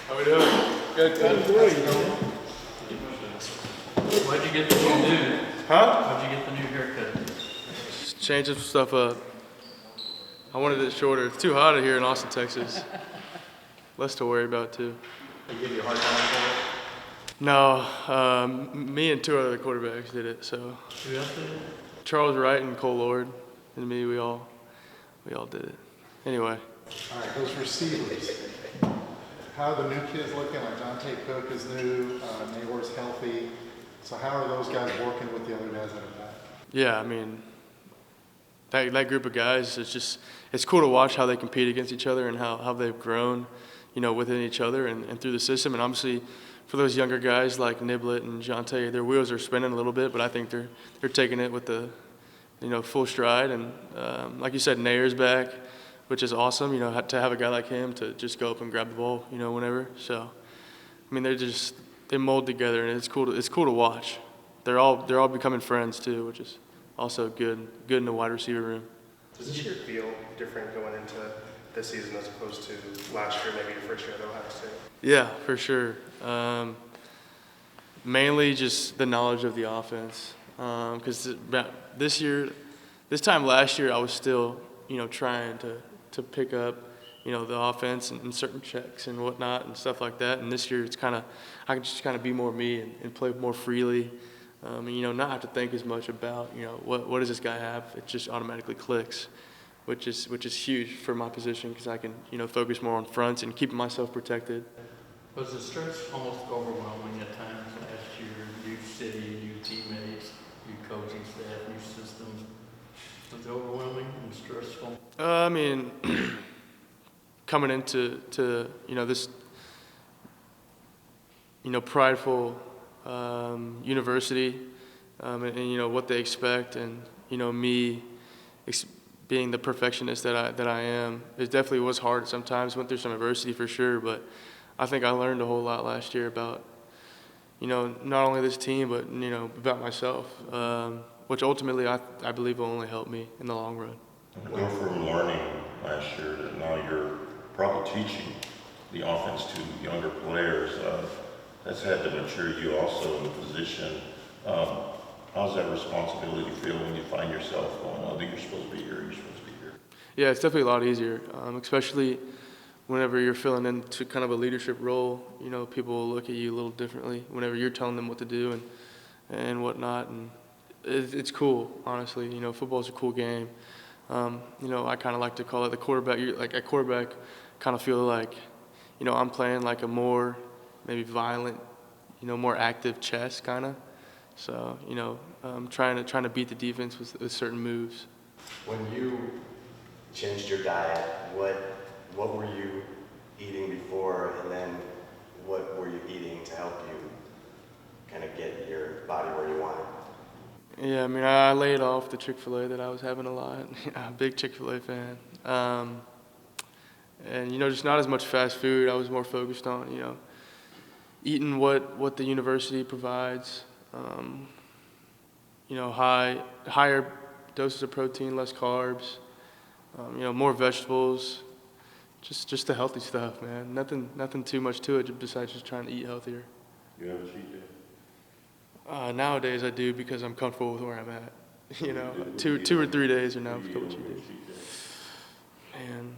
How we doing? Good. Why'd you get the new? Huh? Why'd you get the new haircut? Just changing some stuff up. I wanted it shorter. It's too hot here in Austin, Texas. Less to worry about too. They give you a hard time for it? No, me and two other quarterbacks did it. So Who else did it? Charles Wright and Cole Lord and me, we all did it. Anyway. All right, those receivers. How are the new kids looking? Like Dante Cook is new, Naylor's healthy. So how are those guys working with the other guys that are back? Yeah, I mean, that group of guys, it's cool to watch how they compete against each other and how they've grown, within each other and through the system. And obviously, for those younger guys like Niblett and Jonte, their wheels are spinning a little bit, but I think they're taking it with the, full stride. And like you said, Nayer's back, which is awesome. To have a guy like him to just go up and grab the ball, whenever. So, I mean, they mold together, and it's cool to watch. They're all becoming friends too, which is also good in the wide receiver room. Does this year feel different going into this season as opposed to last year, maybe your first year at Ohio State? Yeah, for sure. Mainly just the knowledge of the offense. Because this time last year, I was still, trying to pick up, the offense and certain checks and whatnot and stuff like that. And this year, I can just kind of be more me and play more freely. And, not have to think as much about, what does this guy have? It just automatically clicks, which is huge for my position because I can, focus more on fronts and keeping myself protected. Was the stress almost overwhelming at times last year? New city, new teammates, new coaching staff, new systems. Was it overwhelming and stressful? I mean, coming into this prideful university and what they expect and me being the perfectionist that I am, it definitely was hard sometimes. Went through some adversity for sure, but I think I learned a whole lot last year about not only this team but about myself, which ultimately I believe will only help me in the long run. To go from learning last year to now you're probably teaching the offense to younger players, that's had to mature you also in the position. How's that responsibility feel when you find yourself going, oh, you're supposed to be here, you're supposed to be here? Yeah, it's definitely a lot easier, especially whenever you're filling into kind of a leadership role. People will look at you a little differently whenever you're telling them what to do and whatnot. And it's cool, honestly. Football's a cool game. I kind of like to call it the quarterback. Like a quarterback, kind of feel like, I'm playing like a more maybe violent, more active chess kind of. So, trying to beat the defense with certain moves. When you changed your diet, what were you eating before, and then what were you eating to help you kind of get your body where you want it? Yeah, I mean, I laid off the Chick-fil-A that I was having a lot. Big Chick-fil-A fan. And, just not as much fast food. I was more focused on, eating what the university provides. Higher doses of protein, less carbs, more vegetables. Just the healthy stuff, man. Nothing too much to it besides just trying to eat healthier. You have a cheat day? Nowadays I do because I'm comfortable with where I'm at. 2 or 3 days are now a couple cheat days. Man,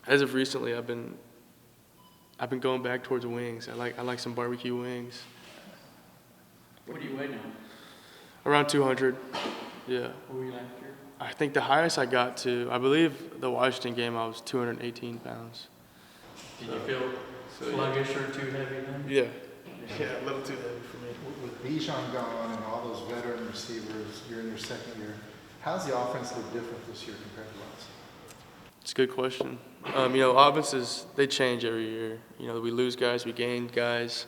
as of recently, I've been going back towards wings. I like some barbecue wings. What do you weigh now? Around 200. Yeah. What were you last year? I think the highest I got to, I believe the Washington game, I was 218 pounds. Did you feel sluggish or too heavy then? Yeah. Yeah, a little too heavy for me. With Bijan gone and all those veteran receivers, you're in your second year. How's the offense look different this year compared to last? It's a good question. Offenses, they change every year. We lose guys, we gain guys.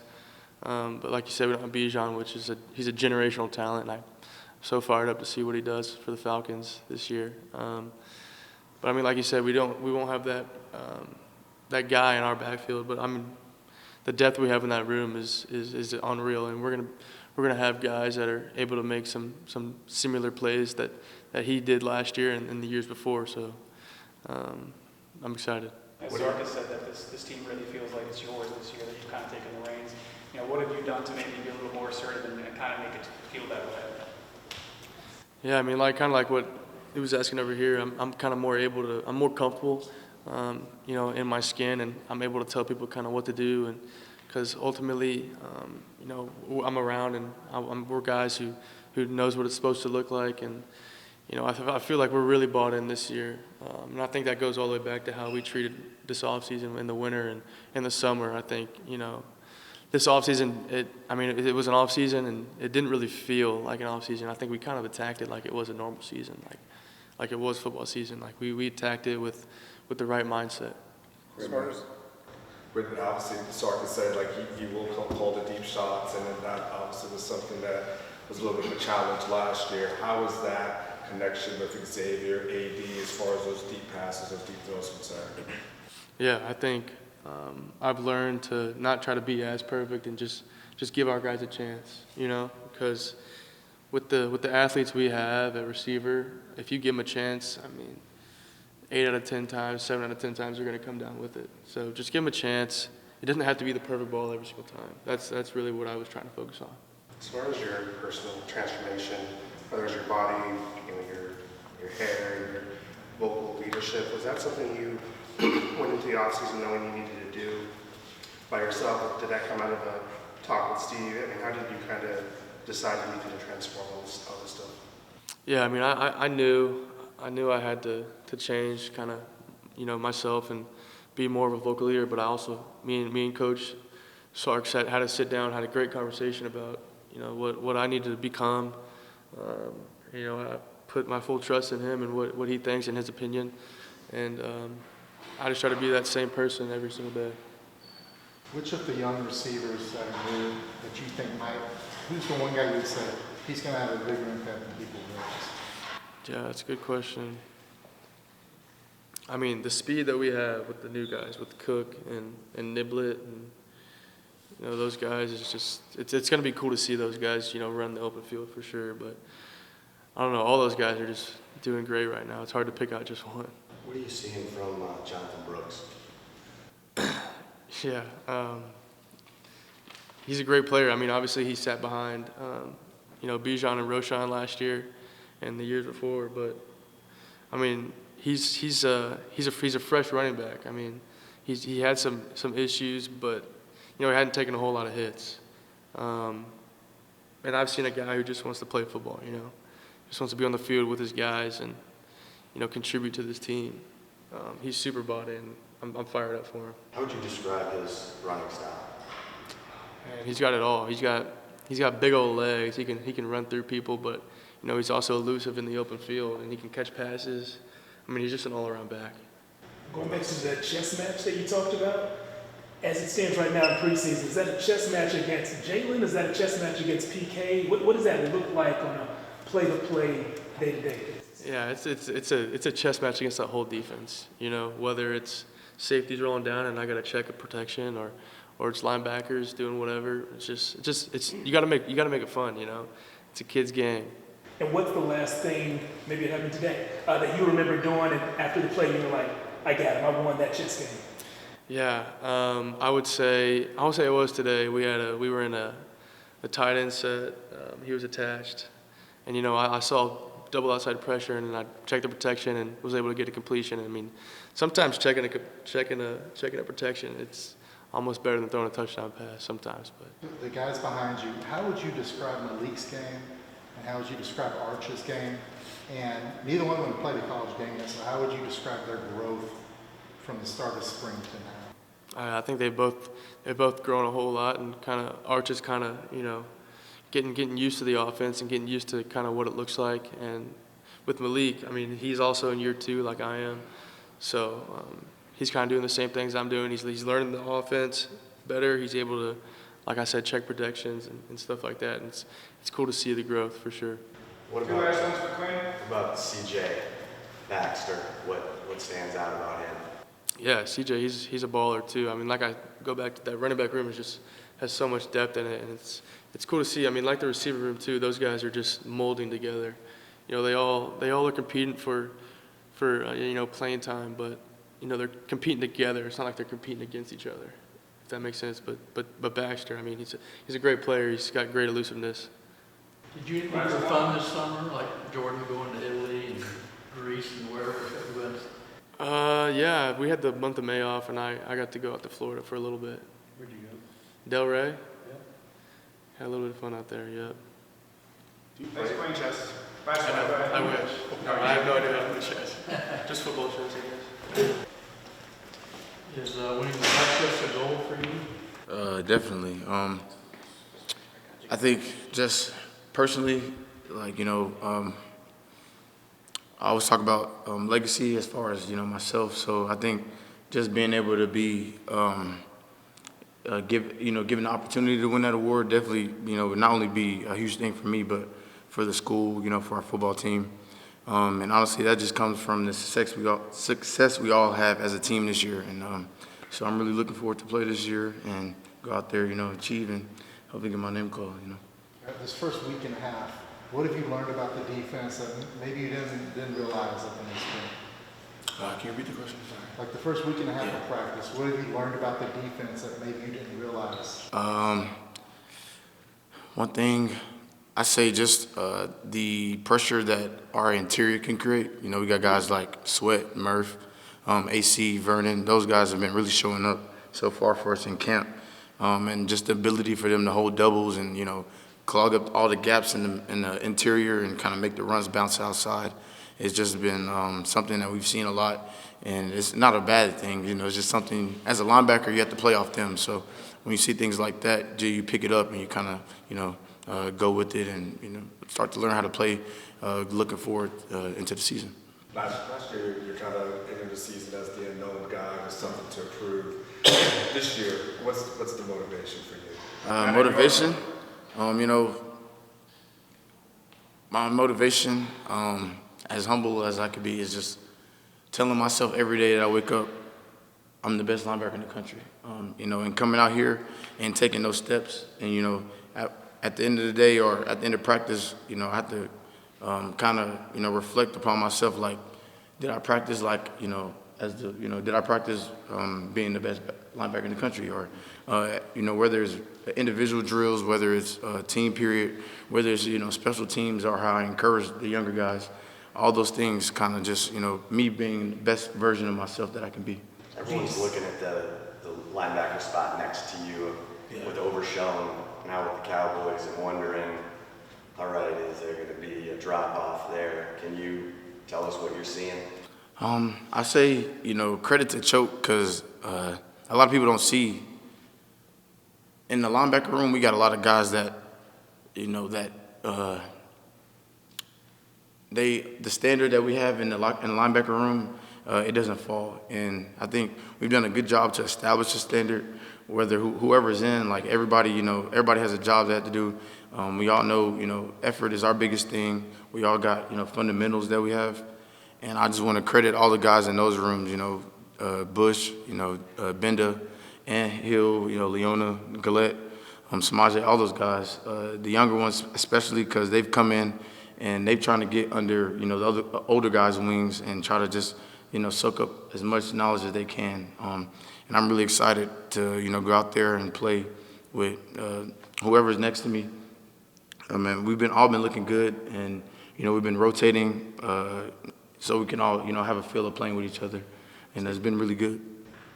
But like you said, we don't have Bijan, which he's a generational talent, and I'm so fired up to see what he does for the Falcons this year. But I mean, like you said, we won't have that guy in our backfield. But I mean, the depth we have in that room is unreal, and we're gonna have guys that are able to make some similar plays that he did last year and the years before. So I'm excited. As Zarka said, that this team he feels like it's yours this year, that you've kind of taken the reins. You know, what have you done to maybe be a little more assertive and kind of make it feel that way? Yeah, I mean, like kind of like what he was asking over here. I'm kind of more able to. I'm more comfortable, you know, in my skin, and I'm able to tell people kind of what to do, and because ultimately, you know, I'm around, and we're guys who knows what it's supposed to look like, and you know, I feel like we're really bought in this year, and I think that goes all the way back to how we treated this offseason in the winter and in the summer. I think, you know, this offseason, it was an offseason, and it didn't really feel like an offseason. I think we kind of attacked it like it was a normal season, like it was football season. Like we attacked it with the right mindset. As far as, with obviously Sarkis said, like you will call the deep shots, and then that obviously was something that was a little bit of a challenge last year. How was that connection with Xavier, AD, as far as those deep passes, those deep throws concerned? Yeah, I think I've learned to not try to be as perfect and just give our guys a chance, you know, because with the athletes we have at receiver, if you give them a chance, I mean, 8 out of 10 times, 7 out of 10 times, they're going to come down with it. So just give them a chance. It doesn't have to be the perfect ball every single time. That's really what I was trying to focus on. As far as your personal transformation, whether it's your body, you know, your hair, your vocal leadership, was that something you went into the offseason knowing you needed to do by yourself? Did that come out of a talk with Steve? I mean, how did you kind of decide you needed to transform all this stuff? Yeah, I mean, I knew I had to change kind of, you know, myself and be more of a vocal leader, but I also, me and Coach Sark had to sit down, had a great conversation about, you know, what I needed to become. You know, I put my full trust in him and what he thinks and his opinion. And I just try to be that same person every single day. Which of the young receivers that are new that you think who's the one guy you'd say, he's going to have a bigger impact than people realize? Yeah, that's a good question. I mean, the speed that we have with the new guys, with Cook and Niblett, and you know, those guys, is just it's going to be cool to see those guys, you know, run the open field for sure. But I don't know, all those guys are just doing great right now. It's hard to pick out just one. What are you seeing from Jonathan Brooks? Yeah, he's a great player. I mean, obviously he sat behind, you know, Bijan and Roshan last year and the years before. But I mean, he's a fresh running back. I mean, he had some issues, but you know, he hadn't taken a whole lot of hits. And I've seen a guy who just wants to play football. You know, just wants to be on the field with his guys and you know, contribute to this team. He's super bought in. I'm fired up for him. How would you describe his running style? Man, he's got it all. He's got big old legs. He can run through people, but you know, he's also elusive in the open field, and he can catch passes. I mean, he's just an all-around back. Going back to that chess match that you talked about, as it stands right now in preseason, is that a chess match against Jalen? Is that a chess match against PK? What does that look like on a play-to-play, day-to-day basis? Yeah, it's a chess match against that whole defense. You know, whether it's safeties rolling down and I got to check a protection, or it's linebackers doing whatever. It's you got to make it fun. You know, it's a kid's game. And what's the last thing, maybe it happened today, that you remember doing, and after the play you were like, I got him, I won that chess game? Yeah, I would say it was today. We were in a tight end set. He was attached, and you know, I saw double outside pressure, and I checked the protection and was able to get a completion. I mean, sometimes checking a protection, it's almost better than throwing a touchdown pass sometimes. But The guys behind you, how would you describe Malik's game, and how would you describe Arch's game? And neither one of them played a college game yet, so how would you describe their growth from the start of spring to now? I think they've both grown a whole lot, and kind of Arch is kind of, you know, getting used to the offense and getting used to kind of what it looks like. And with Malik, I mean, he's also in year 2 like I am, so he's kind of doing the same things I'm doing. He's learning the offense better. He's able to, like I said, check protections and stuff like that. And it's cool to see the growth for sure. What about CJ Baxter? What stands out about him? Yeah, CJ, he's a baller too. I mean, like I go back to that running back room has so much depth in it, and it's cool to see. I mean, like the receiver room too. Those guys are just molding together. You know, they all are competing for you know, playing time, but they're competing together. It's not like they're competing against each other, if that makes sense. But Baxter, I mean, he's a great player. He's got great elusiveness. Did you have any fun this summer, like Jordan going to Italy and Greece and wherever it was? Yeah, we had the month of May off, and I got to go out to Florida for a little bit. Where'd you go? Delray. Yeah. Had a little bit of fun out there, yep. Do you play chess? I wish. No, I have no idea how to play chess. Just football chess, I guess. Is winning the contest a goal for you? Definitely. I think just personally, like, I always talk about legacy as far as, myself. So I think just being able to be, given the opportunity to win that award definitely, would not only be a huge thing for me, but for the school, for our football team. And honestly, that just comes from the success we all have as a team this year. And so I'm really looking forward to play this year and go out there, achieve and hopefully get my name called, This first week and a half, what have you learned about the defense that maybe you didn't realize up in this game? Can you repeat the question? Sorry. Like the first week and a half of practice, what have you learned about the defense that maybe you didn't realize? One thing I say just the pressure that our interior can create. We got guys like Sweat, Murph, AC, Vernon. Those guys have been really showing up so far for us in camp. And just the ability for them to hold doubles and, clog up all the gaps in the interior and kind of make the runs bounce outside. It's just been something that we've seen a lot, and it's not a bad thing. It's just something, as a linebacker, you have to play off them. So when you see things like that, you pick it up and you kind of, go with it and, start to learn how to play looking forward into the season. Last year, you're kind of entering the season as the unknown guy with something to prove. This year, what's the motivation for you? Motivation? My motivation, as humble as I could be, is just telling myself every day that I wake up, I'm the best linebacker in the country. And coming out here and taking those steps. And, at the end of the day or at the end of practice, I have to kind of, reflect upon myself, like, did I practice did I practice being the best linebacker in the country? Or, whether it's individual drills, whether it's team period, whether it's, special teams or how I encourage the younger guys, all those things kind of just, me being the best version of myself that I can be. Everyone's looking at the linebacker spot next to you with Overshown now with the Cowboys and wondering, all right, is there going to be a drop-off there? Can you tell us what you're seeing? I say, credit to Choke, because a lot of people don't see. In the linebacker room, we got a lot of guys that, the standard that we have in the linebacker room, it doesn't fall. And I think we've done a good job to establish a standard, whether whoever's in, like everybody, everybody has a job they have to do. We all know, effort is our biggest thing. We all got, fundamentals that we have. And I just want to credit all the guys in those rooms, Bush, Benda, and Hill, Leona, Gillette, Samaje, all those guys. The younger ones especially, because they've come in and they've trying to get under, the other older guys' wings and try to just, soak up as much knowledge as they can. And I'm really excited to, go out there and play with whoever's next to me. We've all been looking good, and, we've been rotating so we can all, have a feel of playing with each other, and it's been really good.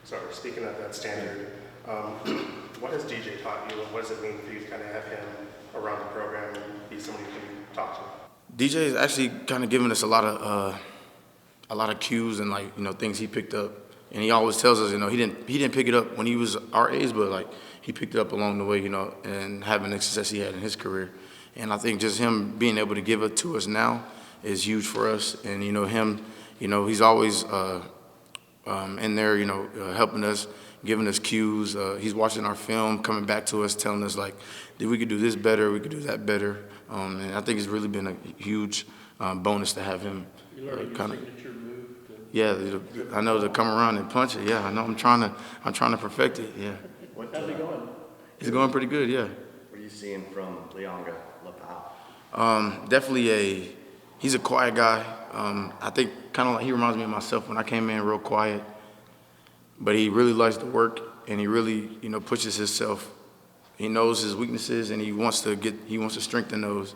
So speaking of that standard, what has DJ taught you, and what does it mean for you to kind of have him around the program and be somebody you can talk to? DJ is actually kind of giving us a lot of cues and things he picked up, and he always tells us he didn't pick it up when he was our age, but he picked it up along the way, and having the success he had in his career. And I think just him being able to give it to us now is huge for us. And him, he's always in there, helping us, giving us cues. He's watching our film, coming back to us, telling us we could do this better, we could do that better. And I think it's really been a huge bonus to have him. You learned your signature move. Yeah, I know, to come around and punch it. Yeah, I know. I'm trying to perfect it. Yeah. How's it going? It's going pretty good. Yeah. What are you seeing from Leonga Lapau? Definitely he's a quiet guy. I think kind of like he reminds me of myself when I came in, real quiet. but he really likes to work, and he really, pushes himself. He knows his weaknesses, and he wants to strengthen those.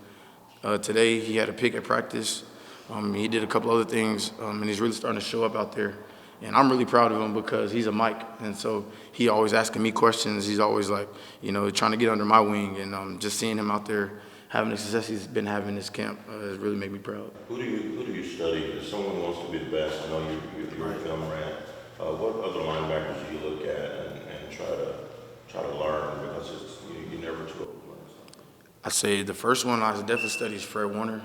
Today, he had a pick at practice. He did a couple other things, and he's really starting to show up out there. And I'm really proud of him because he's a Mike, and so he always asking me questions. He's always like, trying to get under my wing, and just seeing him out there having the success he's been having this camp has really made me proud. Who do you study? If someone wants to be the best, I know you're a film rat. What other linebackers do you look at and try to learn, because you're never too old? I say the first one I definitely study is Fred Warner.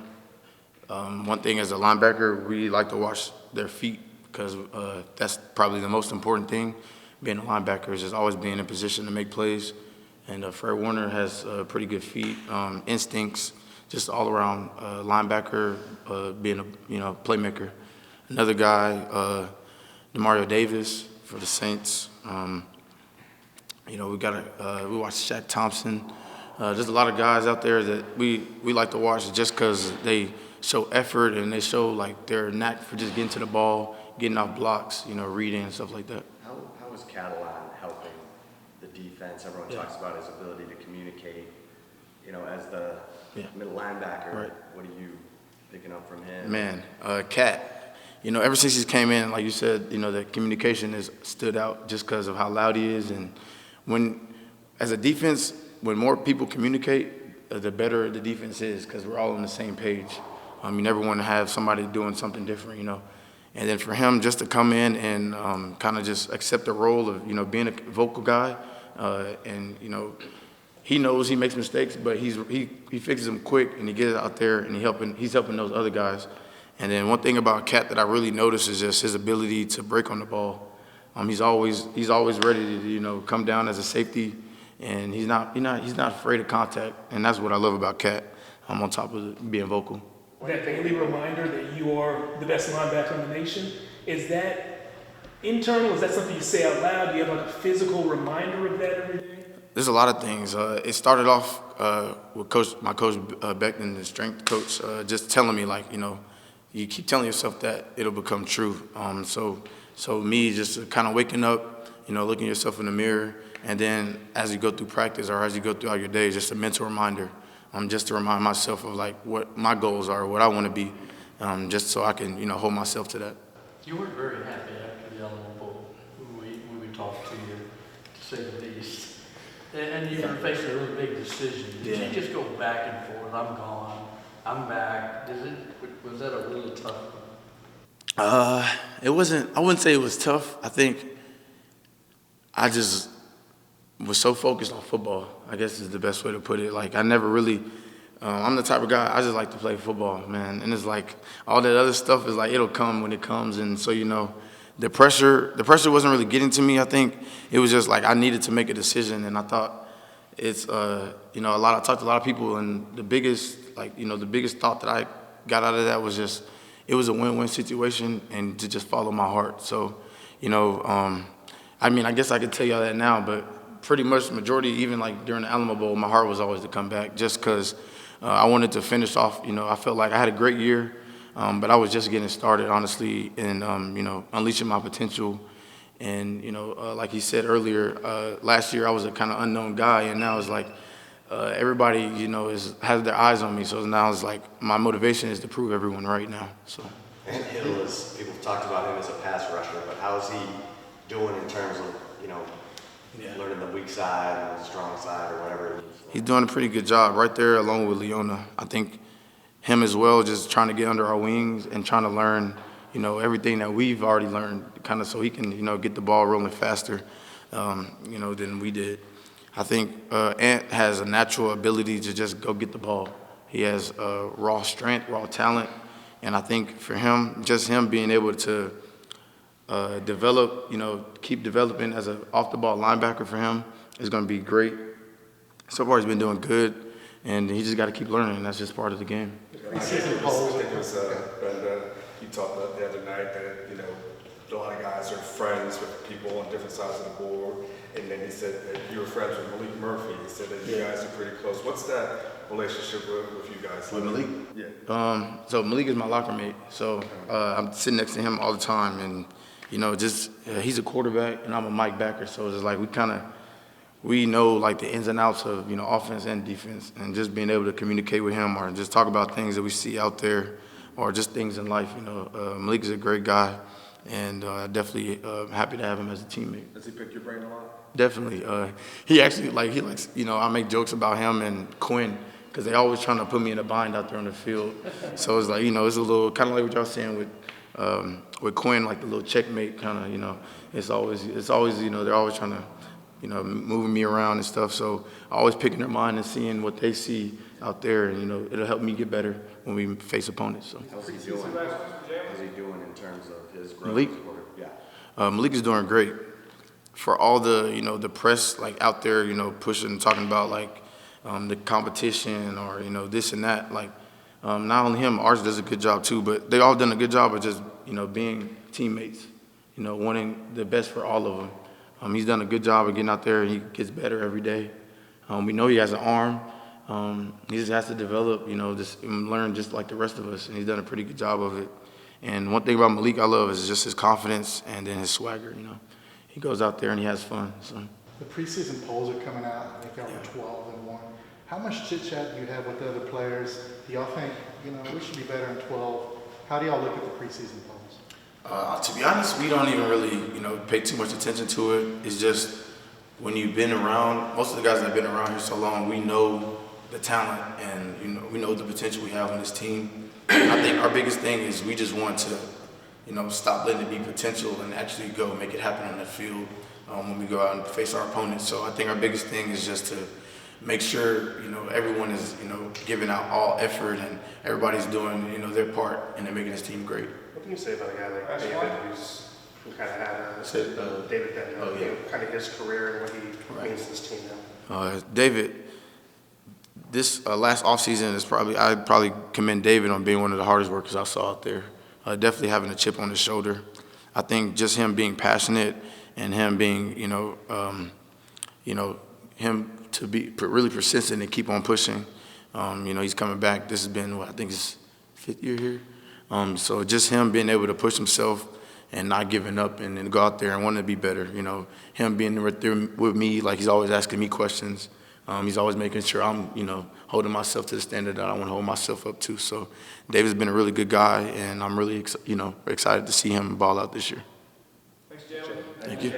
One thing as a linebacker, we like to watch their feet because that's probably the most important thing. Being a linebacker is just always being in position to make plays. And Fred Warner has pretty good feet, instincts, just all around linebacker, being a playmaker. Another guy, Demario Davis for the Saints. We watch Shaq Thompson. There's a lot of guys out there that we like to watch just because they show effort and they show like their knack for just getting to the ball, getting off blocks, reading and stuff like that. How is Catalan helping the defense? Everyone talks about his ability to communicate. As the middle linebacker, Right. what are you picking up from him? Man, Cat, ever since he came in, like you said, the communication has stood out just because of how loud he is. And as a defense, when more people communicate, the better the defense is because we're all on the same page. You never want to have somebody doing something different, And then for him just to come in and kind of just accept the role of, being a vocal guy, and, he knows he makes mistakes, but he fixes them quick and he gets out there and he's helping those other guys. And then one thing about Cat that I really notice is just his ability to break on the ball. He's always ready to, come down as a safety, and he's not afraid of contact. And that's what I love about Cat. On top of being vocal. That daily reminder that you are the best linebacker in the nation, is that internal? Is that something you say out loud? Do you have like a physical reminder of that every day? There's a lot of things. It started off with my coach Beckton, the strength coach, just telling me like, you keep telling yourself that it'll become true. So me just kind of waking up, looking yourself in the mirror, and then as you go through practice or as you go throughout your day, just a mental reminder. Just to remind myself of like what my goals are, what I want to be, just so I can, hold myself to that. You weren't very happy after the Alamo Bowl when we talked to you, to say the least. And you were facing a really big decision. Did you just go back and forth? I'm gone. I'm back. Was that a really tough one? It wasn't. I wouldn't say it was tough. I think I just was so focused on football, I guess is the best way to put it. Like, I never really, I'm the type of guy, I just like to play football, man. And it's like, all that other stuff is like, it'll come when it comes. And so, the pressure wasn't really getting to me. I think it was just like, I needed to make a decision. And I thought it's, I talked to a lot of people, and the biggest thought that I got out of that was just, it was a win-win situation and to just follow my heart. So, I guess I could tell y'all that now, but pretty much the majority, even like during the Alamo Bowl, my heart was always to come back just because I wanted to finish off. I felt like I had a great year, but I was just getting started, honestly, and, unleashing my potential. And, like he said earlier, last year I was a kind of unknown guy, and now it's like everybody, has their eyes on me. So now it's like my motivation is to prove everyone right now. So. And Hill people talked about him as a pass rusher, but how is he doing in terms of, learning the weak side and the strong side or whatever it is? He's doing a pretty good job right there along with Leona. I think him as well, just trying to get under our wings and trying to learn, everything that we've already learned, kind of so he can, get the ball rolling faster, than we did. I think Ant has a natural ability to just go get the ball. He has raw strength, raw talent, and I think for him, just him being able to develop, keep developing as an off-the-ball linebacker for him is going to be great. So far, he's been doing good, and he just got to keep learning, and that's just part of the game. I think it was Brenda, you talked about the other night that, a lot of guys are friends with people on different sides of the board, and then he said that you were friends with Malik Murphy. He said that you guys are pretty close. What's that relationship with you guys? With Malik? Yeah. So Malik is my locker mate, so I'm sitting next to him all the time, and just he's a quarterback and I'm a Mike backer, so it's just like we know like the ins and outs of offense and defense, and just being able to communicate with him or just talk about things that we see out there or just things in life. Malik is a great guy, and definitely happy to have him as a teammate. Does he pick your brain a lot? Definitely. He actually he likes I make jokes about him and Quinn because they always trying to put me in a bind out there on the field. So it's like it's a little kind of like what y'all saying with Quinn, like the little checkmate kind of. It's always they're always trying to moving me around and stuff. So always picking their mind and seeing what they see out there, and it'll help me get better when we face opponents. So. How's he doing? How's he doing in terms of his growth? Malik? Yeah. Malik is doing great. For all the the press out there pushing, talking about the competition or this and that, not only him, Arch does a good job too, but they all done a good job of just being teammates, wanting the best for all of them. He's done a good job of getting out there, and he gets better every day. We know he has an arm. He just has to develop, just learn just like the rest of us, and he's done a pretty good job of it. And one thing about Malik I love is just his confidence and then his swagger. He goes out there and he has fun. So. The preseason polls are coming out. I think y'all were 12-1. How much chit chat do you have with the other players? Do y'all think we should be better in 12? How do y'all look at the preseason polls? To be honest, we don't even really, pay too much attention to it. It's just when you've been around, most of the guys that have been around here so long, we know the talent and, we know the potential we have on this team. And I think our biggest thing is we just want to, stop letting it be potential and actually go make it happen on the field when we go out and face our opponents. So I think our biggest thing is just to make sure, everyone is, giving out all effort and everybody's doing, their part and they're making this team great. What can you say about a guy like David, who kind of had David Benton, kind of his career and what he means to this team now? David, this last offseason I'd probably commend David on being one of the hardest workers I saw out there. Definitely having a chip on his shoulder. I think just him being passionate and him being, him to be really persistent and keep on pushing. He's coming back. This has been, I think his 5th year here. So just him being able to push himself and not giving up and go out there and wanting to be better. Him being right there with me, he's always asking me questions. He's always making sure I'm, holding myself to the standard that I want to hold myself up to. So David's been a really good guy, and I'm really, excited to see him ball out this year. Thanks, Jalen. Thank you.